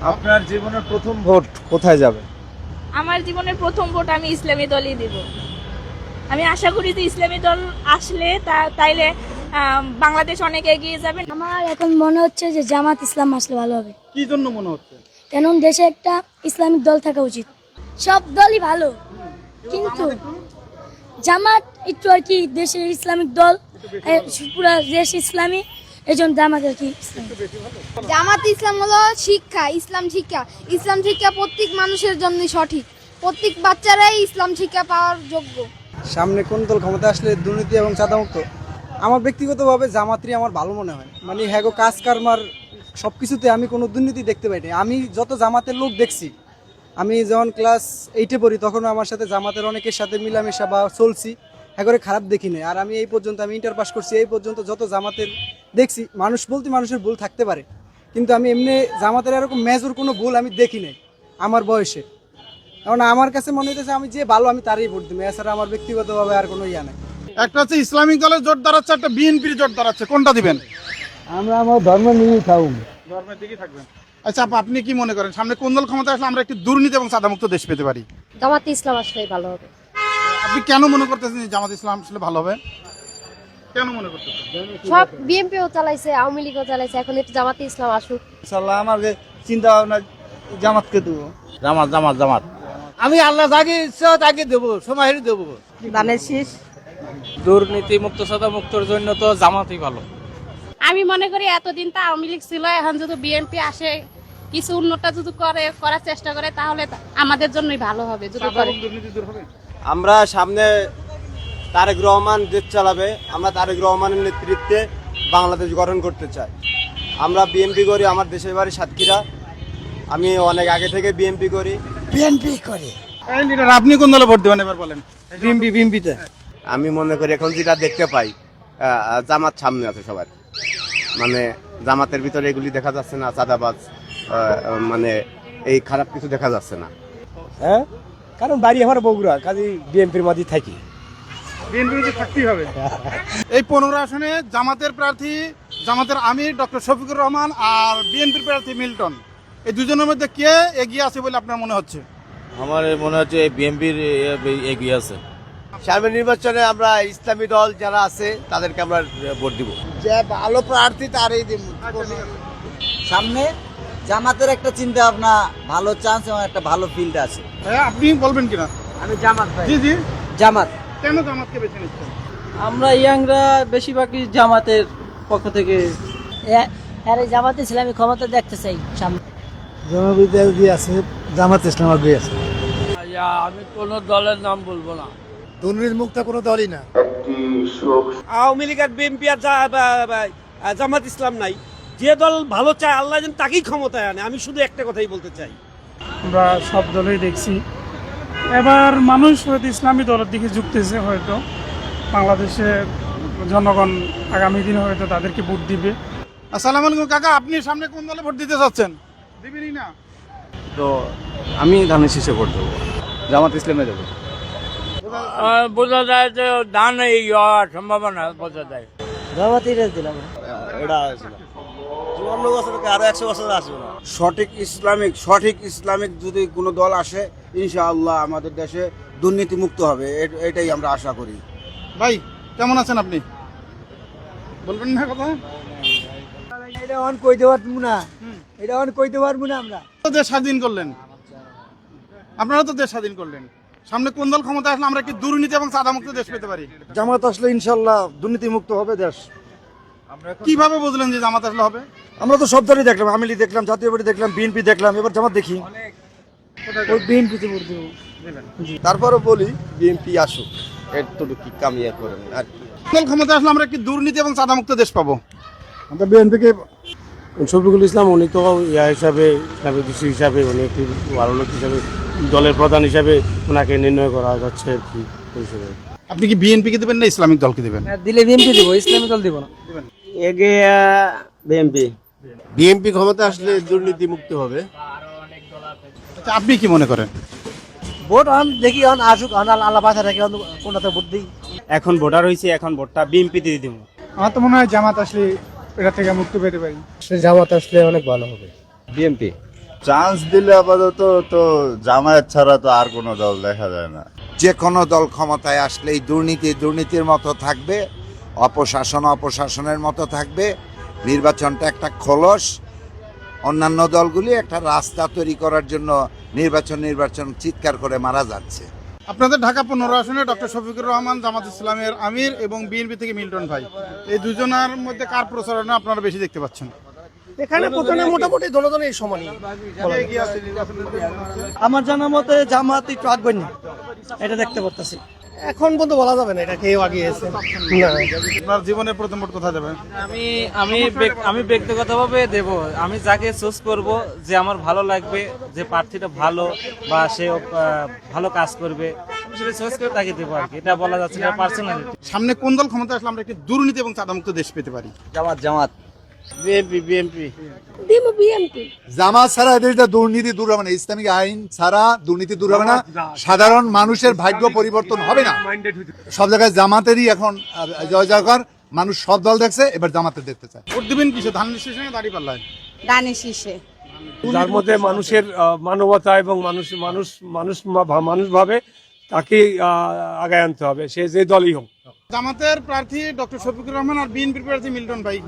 আপনার জীবনের প্রথম ভোট কোথায় যাবে? আমার জীবনের প্রথম ভোট আমি ইসলামী দলই দিব। আমি আশা করি যে ইসলামী দল আসলে তাইলে বাংলাদেশ অনেক এগিয়ে যাবে। আমার এখন মনে হচ্ছে যে জামাত ইসলাম আসলে ভালো হবে। কি জন্য মনে হচ্ছে? কেন দেশে একটা ইসলামিক দল থাকা উচিত। সব দলই ভালো, কিন্তু জামাত একটু আর কি দেশের ইসলামিক দল, পুরো দেশ ইসলামী, এই জন্য জামাত আর কি জামাত ইসলাম হলো শিক্ষা, ইসলাম শিক্ষা। ইসলাম শিক্ষা প্রত্যেক মানুষের জন্য সঠিক, প্রত্যেক বাচ্চারাই ইসলাম শিক্ষা পাওয়ার যোগ্য। সামনে কোন দল ক্ষমতা আসলে দুর্নীতি এবং চাঁদামুক্ত? আমার ব্যক্তিগতভাবে জামাতই আমার ভালো মনে হয়। মানে হ্যাগো কাজ কারবার সব কিছুতে আমি কোনো দুর্নীতি দেখতে পাই না। আমি যত জামাতের লোক দেখছি, আমি যখন ক্লাস 8-এ পড়ি তখনও আমার সাথে জামাতের অনেকের সাথে মিলামেশা বা চলছি, করে খারাপ দেখি নাই। আর আমি এই পর্যন্ত আমি ইন্টার পাস করছি, এই পর্যন্ত যত জামাতের দেখছি, মানুষ বলতে মানুষের ভুল থাকতে পারে, কিন্তু আমি এমনি জামাতের এরকম মেজর কোনো ভুল আমি দেখি নাই আমার বয়সে। কারণ আমার কাছে মনে হইতেছে আমি যে ভালো আমি তারই ভোট দিব, এছাড়া আমার ব্যক্তিগতভাবে আর কোনো ইয়া নাই। একটা হচ্ছে ইসলামিক দলের জোট দাঁড়াচ্ছে, একটা বিএনপির জোট দাঁড়াচ্ছে, কোনটা দিবেন? আমরা আমার ধর্ম নিয়েই থাকুন। ধর্মের দিকেই থাকবেন। আচ্ছা আপা, আপনি কি মনে করেন সামনে কোন দল ক্ষমতা আসলে আমরা একটি দুর্নীতি এবং চাঁদামুক্ত দেশ পেতে পারি? জামাত ইসলাম আসলেই ভালো হবে। আপনি কেন মনে করতেছেন যে জামাত ইসলাম আসলে ভালো হবে? কেন মনে করতেছেন? সব বিএনপিও চালাইছে, আওয়ামী লীগও চালাইছে, এখন একটু জামাতে ইসলাম আসুক। ইনশাআল্লাহ আমার চিন্তা ভাবনা জামাতকে দেবো। জামাত জামাত জামাত। আমি আল্লাহ যাকে ইচ্ছা তাকে দেবো, সময় দেবো। ধানের শীষ। দুর্নীতি মুক্ত সাদা মুক্তর জন্য তো জামাতই ভালো। আমি মনে করি এতদিন তো আওয়ামী লীগ ছিল, এখন যদি বিএনপি আসে কিছু উন্নত যদি করার চেষ্টা করে তাহলে আমাদের জন্যই ভালো হবে। যদি করে দুর্নীতি দূর হবে। আমরা সামনে তারেক রহমান দেশ চালাবে, আমরা তারেক রহমানের নেতৃত্বে বাংলাদেশ গঠন করতে চাই। আমরা বিএনপি করি, আমার দেশের বাড়ি সাতক্ষীরা, আমি অনেক আগে থেকে বিএনপি করি। বিএনপি করে। এই লিডার, আপনি কোন দলে ভোট দেবেন এবার বলেন? বিএনপিতে। আমি মনে করি এখন যেটা দেখতে পাই, জামাত সামনে আছে সবার। মানে জামাতের ভিতরে এগুলি দেখা যাচ্ছে না, চাঁদাবাজ মানে এই খারাপ কিছু দেখা যাচ্ছে না। হ্যাঁ, কারণ বাড়ি আমার বগুড়া, কাজে বিএনপির মাঝে থাকি। বিএনপি থাকতেই হবে। এই 15 আসনে জামাতের প্রার্থী, জামাতের আমির ডক্টর শফিকুর রহমান আর বিএনপির প্রার্থী মিল্টন, এই দুজনের মধ্যে কে এগিয়ে আছে বলে আপনার মনে হচ্ছে? আমার মনে হচ্ছে বিএনপির এগিয়ে আছে। সামনের নির্বাচনে আমরা ইসলামী দল যারা আছে তাদেরকে আমরা ভোট দিব। যে ভালো প্রার্থী তারই দিব। সামনে জামাতের একটা চিন্তা ভাবনা, ভালো চান্স এবং একটা ভালো ফিল্ড আছে। হ্যাঁ, আপনি বলবেন কিনা? আমি জামাত ভাই। জি জি, জামাত। কেন জামাতকে বেছে নিচ্ছেন? আমরা ইয়াংরা বেশিরভাগই জামাতের পক্ষ থেকে। জামাত ইসলামী ক্ষমতা দেখতে চাই সামনে। জনবিদ্যালয় আছে, জামাত ইসলাম আগে আছে। আমি কোন দলের নাম বলবো না। দুর্নীতি মুক্ত কোনো দলই না। আওয়ামী লীগ আর বিএনপি আর জামাত ইসলাম নাই। যে দল ভালো চায় আল্লাহ যেন তাকেই ক্ষমতায় আনে। আমি শুধু একটা কথাই বলতে চাই। আমরা সব দলেই দেখছি, এবার মানুষ হয়তো ইসলামী দলের দিকে ঝুঁকতেছে। হয়তো বাংলাদেশের জনগণ আগামী দিনে হয়তো তাদেরকে ভোট দিবে। আসসালামু আলাইকুম কাকা, আপনি সামনে কোন দলে ভোট দিতে চাচ্ছেন? দিবেনই না? তো আমি ধানের শীষে ভোট দেবো, জামাত ইসলামে দেবো। বোঝা যায় যে দান এই হওয়ার সম্ভাবনা বোঝা যায়। জামাতই দিলাম। এটা ছিল 54 বছর আরো 100 বছর আসবে না। সঠিক ইসলামিক যদি কোনো দল আসে, ইনশাআল্লাহ আমাদের দেশে দুর্নীতি মুক্ত হবে, এটাই আমরা আশা করি। ভাই কেমন আছেন আপনি? বলবেন না কথা? এটা অন কইতে পারবো না, এটা অন কইতে পারবো না। আমরা তো দেশ স্বাধীন করলেন, আপনারা তো দেশ স্বাধীন করলেন। সামনে কোন দল ক্ষমতা আসলে আমরা কি দুর্নীতি এবং চাঁদামুক্ত দেশ পেতে পারি? জামাত আসলে ইনশাআল্লাহ দুর্নীতি মুক্ত হবে দেশ। কিভাবে বুঝলেন যে জামাত আসলে হবে? আমরা তো সব দলই দেখলাম, আওয়ামী লীগ দেখলাম, জাতীয় পার্টি দেখলাম, বিএনপি দেখলাম, এবার জামাত দেখি। বিএনপিতে ভোট দেবো। তারপরও বলি বিএনপি আসুক, একটু কি কামিয়ে করেন আর কি। দল ক্ষমতা আসলে আমরা কি দুর্নীতি এবং চাঁদামুক্ত দেশ পাবো? আমরা বিএনপিকে। শফিকুল ইসলাম উনি তো ইয়া হিসাবে, ইসলামিক দৃষ্টি হিসাবে, উনি একটি ভালো লোক হিসাবে, দলের প্রধান হিসাবে ওনাকে নির্ণয় করা যাচ্ছে আর কি। আপনি কি বিএনপি কে দেবেন না ইসলামিক দলকে দেবেন? দিলে বিএনপি দিব, ইসলামী দল দিব না। এগিয়ে বিএনপি ক্ষমতা আসলে দুর্নীতি মুক্ত হবে। আচ্ছা, আপনি কি মনে করেন? ভোট দেখি আসুক, আল্লাহ বাঁচা রাখি, কোনটাতে ভোট দিই। এখন ভোটার হয়েছে, এখন ভোটটা বিএনপি দিয়ে দিব। আমার তো মনে হয় জামাত আসলে এটা থেকে মুক্তি পেতে পারি। জামাত আসলে অনেক ভালো হবে। বিএনপি চান্স দিলে আপাতত তো জামায়াত ছাড়া তো আর কোনো দল দেখা যায় না। যে কোনো দল ক্ষমতায় আসলেই দুর্নীতির মতো থাকবে, অপশাসনের মতো থাকবে। নির্বাচনটা একটা খোলস, অন্যান্য দলগুলি একটা রাস্তা তৈরি করার জন্য নির্বাচন চিৎকার করে মারা যাচ্ছে। আপনাদের ঢাকা 15 আসনে ডক্টর শফিকুর রহমান জামাত ইসলামের আমির এবং বিএনপি থেকে মিল্টন ভাই, এই দুজনের মধ্যে কার প্রচারণা আপনারা বেশি দেখতে পাচ্ছেন? এখানে প্রথমে মোটামুটি দলদলের সমানই। আমার জানা মতে জামাত একটু আগ্রহী, এটা দেখতে পাচ্ছি। এখন পর্যন্ত বলা যাবে না এটা কেউ আগিয়েছে। আপনার জীবনের প্রথম ভোট কোথায় যাবে? আমি ব্যক্তিগতভাবে দেব, আমি যাকে চুজ করব, যে আমার ভালো লাগবে, যে প্রার্থীটা ভালো বা সে ভালো কাজ করবে, সেটা চয়েস করে তাকে দেবো আর কি। এটা বলা যাচ্ছে না পার্সোনালি। সামনে কোন দল ক্ষমতা আসলে আমরা একটি দুর্নীতি এবং চাঁদামুক্ত দেশ পেতে পারি? জামাত বিএনপি জামাত ছাড়া এদেশটা দুর্নীতি দূর হবে না, ইসলামিক আইন ছাড়া দুর্নীতি দূর হবে না, সাধারণ মানুষের ভাগ্য পরিবর্তন হবে না। সব জায়গায় জামাতেরই এখন জয় জয়কার, মানুষ সব দল দেখছে, এবার জামাতের দেখতে চায়। ভোট দিবেন কিসে, ধান শীষে না দাঁড়িপাল্লায়? দানে শীষে, যার মধ্যে মানুষের মানবতা এবং মানুষ ভাবে তাকে আগায় আনতে হবে, সে যে দলই হোক। জামাতের প্রার্থী ডক্টর শফিকুর রহমান আর বিএনপির প্রার্থী মিল্টন ভাই।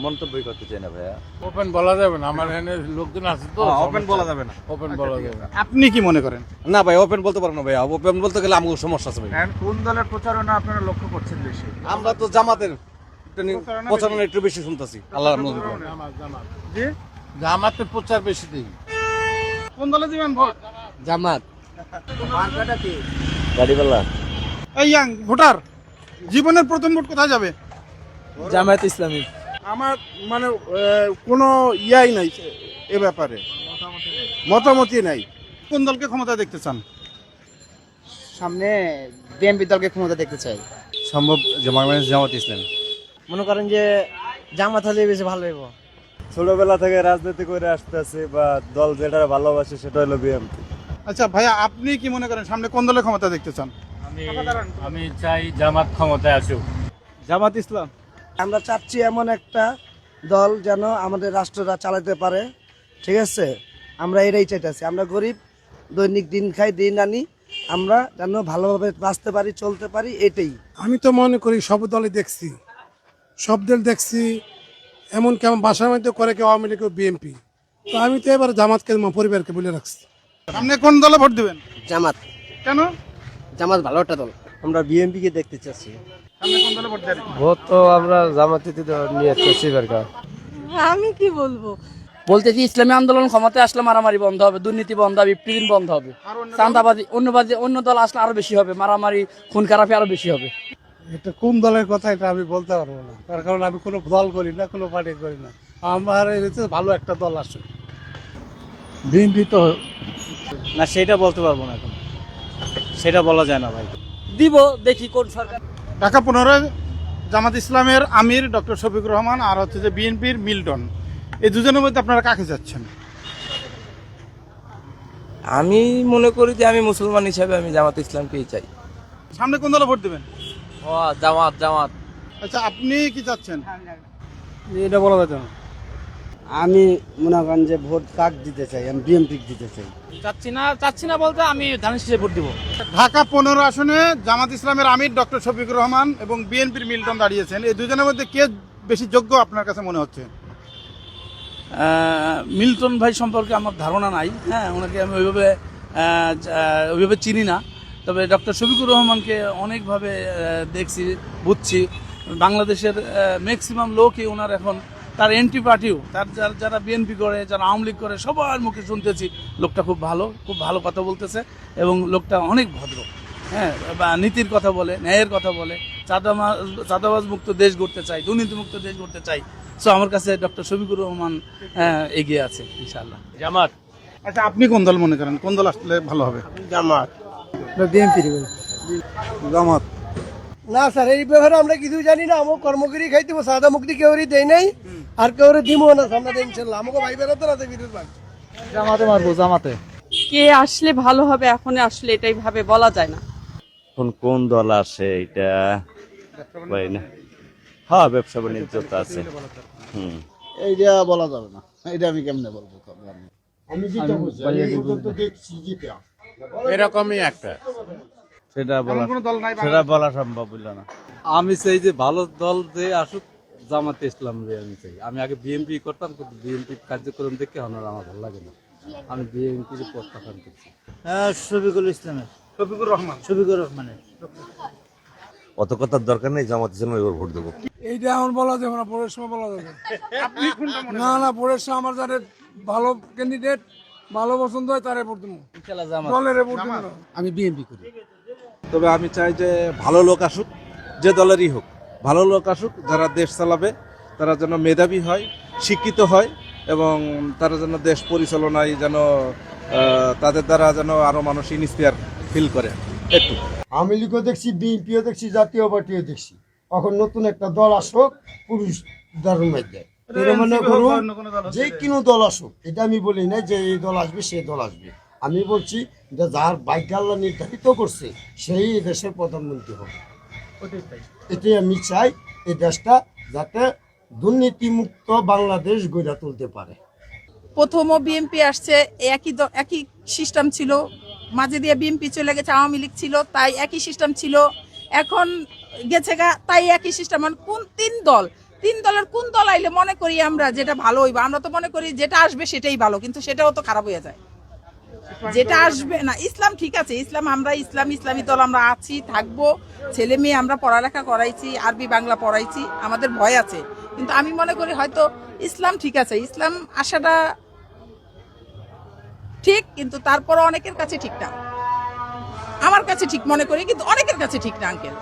মন্তব্য করতে চাই না ভাইয়া। ওপেন বলা যাবে না, আমার এখানে লোকজন আছে তো। ওপেন বলা যাবে না। ওপেন বলা যাবে না। আপনি কি মনে করেন? না ভাই, ওপেন বলতে পারবো না ভাইয়া। ওপেন বলতে গেলে আমাকে সমস্যা আছে ভাই। কোন দলের প্রচারণা আপনারা লক্ষ্য করছেন বেশি? আমরা তো জামাতের প্রচারণা একটু বেশি শুনতেছি। আল্লাহ জি, জামাতের প্রচার বেশি দিই। কোন দলে দিবেন ভোট? জামাত। এই ইয়াং ভোটার, জীবনের প্রথম ভোট কোথায় যাবে? জামায়াত ইসলামী। আমার মানে কোনো ইয়াই নাই এ ব্যাপারে, মতামতই নাই। কোন দলকে ক্ষমতা দেখতে চান? সামনে বিএনপি দলকে ক্ষমতা দেখতে চাই। সম্ভব যে বাংলাদেশ জামাত ইসলামী। মনে করেন যে জামাত হলে বেশি ভালো হইব। ছোটবেলা থেকে রাজনীতি করে আসতেছে বা দল যেটা ভালোবাসে সেটা হলো বিএনপি। আচ্ছা ভাইয়া, আপনি কি মনে করেন সামনে কোন দলের ক্ষমতা দেখতে চান? আমি চাই জামাত ক্ষমতায় আসুক। জামাত ইসলাম। আমরা চাচ্ছি এমন একটা দল যেন আমাদের রাষ্ট্রটা চালাতে পারে, ঠিক আছে? আমরা এটাই চাইতেছি। আমরা গরিব, দৈনিক দিন খাই দিন আনি, আমরা যেন ভালোভাবে বাঁচতে পারি, চলতে পারি, এটাই। আমি তো মনে করি সব দলই দেখছি, সব দল দেখছি। এমন কেমন বাসার মধ্যে করে কেউ আওয়ামী লীগ, কেউ বিএনপি। তো আমি তো এবার জামাতকে পরিবারকে বলে রাখছি। সামনে কোন দলে ভোট দিবেন? জামাত। কেন? জামাত ভালো একটা দল। আমরা বিএনপি কে দেখতে চাচ্ছি। সামনে কোন দলে ভোট দেবেন? ভোট তো আমরা জামাতে নিয়ে চাচ্ছি। আমি কি বলবো? বলতেছি ইসলামী আন্দোলন ক্ষমতায় আসলে মারামারি বন্ধ হবে, দুর্নীতি বন্ধ হবে, ইফতিজিন বন্ধ হবে, চাঁদাবাজি অন্য দল আসলে আরো বেশি হবে, মারামারি খুন খারাপি আরো বেশি হবে। এটা কোন দলের কথা এটা আমি বলতে পারবো না, তার কারণ আমি কোনো দল করি না, কোনো পার্টি করি না। আমার ভালো একটা দল আসে। বিএনপি তো না, সেটা বলতে পারবো না এখন, সেটা বলা যায় না ভাই। দিব, দেখি কোন সরকার। ঢাকা 15 জামাত ইসলামের আমির ডক্টর শফিকুর রহমান আর হচ্ছে যে বিএনপির মিল্টন, এই দুজনের মধ্যে আপনারা কাকে যাচ্ছেন? আমি মনে করি যে আমি মুসলমান হিসাবে আমি জামাত ইসলামকেই চাই। সামনে কোন দলে ভোট দেবেন? জামাত। আচ্ছা, আপনি কি চাচ্ছেন? এটা বলা যাবে না। আমি মনে করেন যে ভোট কাক দিতে চাই, আমি বিএনপি দিতে চাই। চাচ্ছি না বলতে আমি ধানের শীষে ভোট দিব। ঢাকা 15 আসনে জামাত ইসলামের আমির ডক্টর শফিকুর রহমান এবং বিএনপির মিল্টন দাঁড়িয়েছেন, এই দুজনের মধ্যে কে বেশি যোগ্য আপনার কাছে মনে হচ্ছে? মিল্টন ভাই সম্পর্কে আমার ধারণা নাই, হ্যাঁ, ওনাকে আমি ওইভাবে চিনি না। তবে ডক্টর শফিকুর রহমানকে অনেকভাবে দেখছি, বুঝছি। বাংলাদেশের ম্যাক্সিমাম লোকই ওনার এখন তার এন্টি পার্টিও, তার যারা বিএনপি করে, যারা আওয়ামী লীগ করে, সবার মুখে শুনতেছি লোকটা খুব ভালো কথা বলতেছে এবং লোকটা অনেক ভদ্র, হ্যাঁ, বা নীতির কথা বলে, ন্যায়ের কথা বলে, চাঁদাবাজ মুক্ত দেশ গড়তে চাই, দুর্নীতি মুক্ত দেশ গড়তে চাই। সো আমার কাছে ডক্টর শফিকুর রহমান এগিয়ে আছে ইনশাআল্লাহ। জামাত। আচ্ছা, আপনি কোন দল মনে করেন, কোন দল আসলে ভালো হবে? জামাত। বিএনপি। জামাত। না স্যার, এই ব্যাপারে আমরা কিছু জানি না। আমার কর্মকরি খাইতে সাদা মুক্তি কেউরি দেয় নাই, আর কেউরি দিব না সামনে ইনশাল্লাহ। আমাকে ভাই বেরোতে না বিরোধ ভাগ। জামাতে মারবো, জামাতে। কে আসলে ভালো হবে এখন আসলে এটাই ভাবে বলা যায় না। কোন দল আসে এটা না। হ্যাঁ, ব্যবসা বাণিজ্য তো আছে। এইটা বলা যাবে না। এটা আমি কেমনে বলবো? এরকমই একটা, সেটা বলা কোনো দল নাই সেটা বলা সম্ভব হইল না। আমি চাই যে ভালো দল যে আসুক, জামাতে ইসলাম আমি চাই। আমি আগে বিএনপি করতাম, কিন্তু বিএনপি কার্যক্রম দেখে আমার ভালো লাগে না। আমি বিএনপির প্রত্যাখ্যান করছি। শফিকুল ইসলামের, শফিকুর রহমান। শফিকুর রহমানের। অত কথার দরকার নেই, জামাত ইসলাম এবার ভোট দেবো। এইটা এখন বলা যাবে না, ভোরের সময় বলা যাবে। না ভোরের সময় আমার যারা ভালো ক্যান্ডিডেট, ভালো পছন্দ হয় তারে ভোট দেবো, দলের ভোট দেবো না। আমি বিএনপি করি। তবে আমি চাই যে ভালো লোক আসুক, যে দলেরই হোক ভালো লোক আসুক, যারা দেশ চালাবে তারা যেন মেধাবী হয়, শিক্ষিত হয়, এবং তারা যেন দেশ পরিচালনায় যেন তাদের দ্বারা যেন আরো মানুষ ইন্সপায়ার ফিল করে। একটু আওয়ামী লীগও দেখছি, বিএনপিও দেখছি, জাতীয় পার্টিও দেখছি। এখন নতুন একটা দল আসুক পুরুষ ধর্মের দেয়, মনে করুন যে কোনো দল আসুক, এটা আমি বলি না যে এই দল আসবে সেই দল আসবে। আমি বলছি যে যার ভাগ্য আল্লাহ নির্ধারিত করছে সেই দেশের প্রধানমন্ত্রী হবে। এটাই আমি চাই, এই দেশটা যাতে দুর্নীতিমুক্ত বাংলাদেশ গড়ে তুলতে পারে। প্রথমও বিএনপি আসছে, একই সিস্টেম ছিল, মাঝে দিয়ে বিএনপি চলে গেছে, আওয়ামী লীগ ছিল, তাই একই সিস্টেম ছিল। এখন গেছে গা, তাই একই সিস্টেম। কোন তিন দলের কোন দল আইলে মনে করি আমরা যেটা ভালো হইব? আমরা তো মনে করি যেটা আসবে সেটাই ভালো, কিন্তু সেটাও তো খারাপ হয়ে যায়। যেটা আসবে না, ইসলাম ঠিক আছে, ইসলাম আমরা ইসলামী দল আমরা আছি, থাকবো, ছেলে মেয়ে আমরা পড়ালেখা করাইছি, আরবি বাংলা পড়াইছি, আমাদের ভয় আছে। কিন্তু আমি মনে করি হয়তো ইসলাম ঠিক আছে, ইসলাম আসাটা ঠিক, কিন্তু তারপরও অনেকের কাছে ঠিক না। আমার কাছে ঠিক মনে করি, কিন্তু অনেকের কাছে ঠিক না আঙ্কেল।